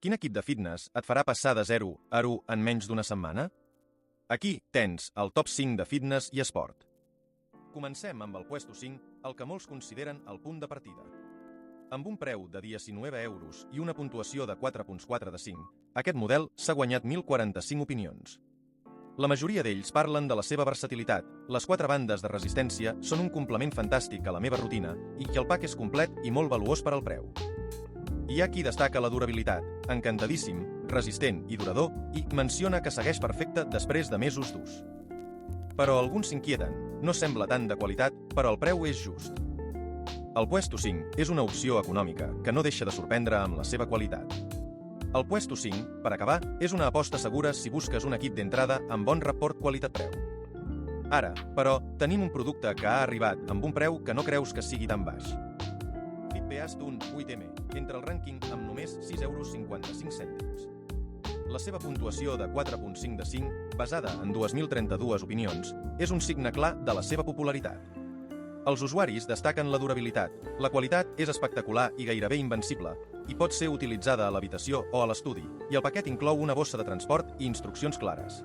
Quin equip de fitness et farà passar de 0 a 1 en menys d'una setmana? Aquí tens el top 5 de fitness i esport. Comencem amb el puesto 5, el que molts consideren el punt de partida. Amb un preu de 19 euros i una puntuació de 4.4 de 5, aquest model s'ha guanyat 1.045 opinions. La majoria d'ells parlen de la seva versatilitat, les 4 bandes de resistència són un complement fantàstic a la meva rutina i que el pack és complet i molt valuós per al preu. Hi ha qui destaca la durabilitat, encantadíssim, resistent i durador, i menciona que segueix perfecte després de mesos d'ús. Però alguns s'inquieten, no sembla tant de qualitat, però el preu és just. El Puesto 5 és una opció econòmica que no deixa de sorprendre amb la seva qualitat. El Puesto 5, per acabar, és una aposta segura si busques un equip d'entrada amb bon rapport qualitat-preu. Ara, però, tenim un producte que ha arribat amb un preu que no creus que sigui tan baix. Fitbeast 8M, entre el rànquing amb només 6,55 €. La seva puntuació de 4.5 de 5, basada en 2.032 opinions, és un signe clar de la seva popularitat. Els usuaris destaquen la durabilitat, la qualitat és espectacular i gairebé invencible, i pot ser utilitzada a l'habitació o a l'estudi, i el paquet inclou una bossa de transport i instruccions clares.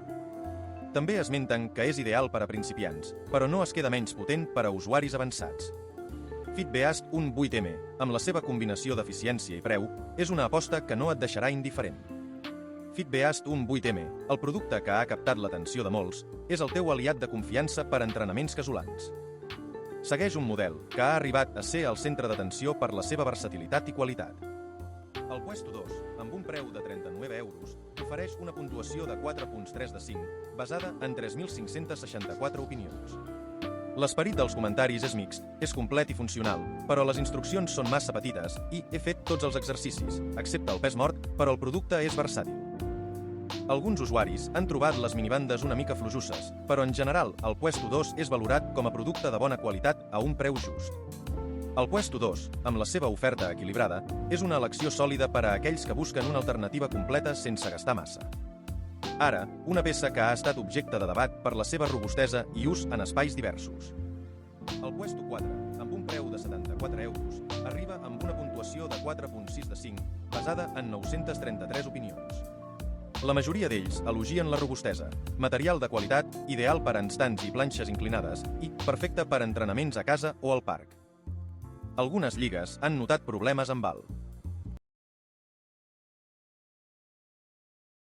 També esmenten que és ideal per a principiants, però no es queda menys potent per a usuaris avançats. Fitbeast 8M, amb la seva combinació d'eficiència i preu, és una aposta que no et deixarà indiferent. Fitbeast 8M, el producte que ha captat l'atenció de molts, és el teu aliat de confiança per a entrenaments casolans. Segueix un model que ha arribat a ser el centre d'atenció per la seva versatilitat i qualitat. El Puesto 2, amb un preu de 39 euros, ofereix una puntuació de 4.3 de 5, basada en 3.564 opinions. L'esperit dels comentaris és mixt, és complet i funcional, però les instruccions són massa petites i he fet tots els exercicis, excepte el pes mort, però el producte és versàtil. Alguns usuaris han trobat les minibandes una mica flojusses, però en general el Puesto 2 és valorat com a producte de bona qualitat a un preu just. El Puesto 2, amb la seva oferta equilibrada, és una elecció sòlida per a aquells que busquen una alternativa completa sense gastar massa. Ara, una peça que ha estat objecte de debat per la seva robustesa i ús en espais diversos. El Puesto 4, amb un preu de 74 euros, arriba amb una puntuació de 4.6 de 5, basada en 933 opinions. La majoria d'ells elogien la robustesa, material de qualitat, ideal per a estants i planxes inclinades i perfecte per a entrenaments a casa o al parc. Algunes lligues han notat problemes amb el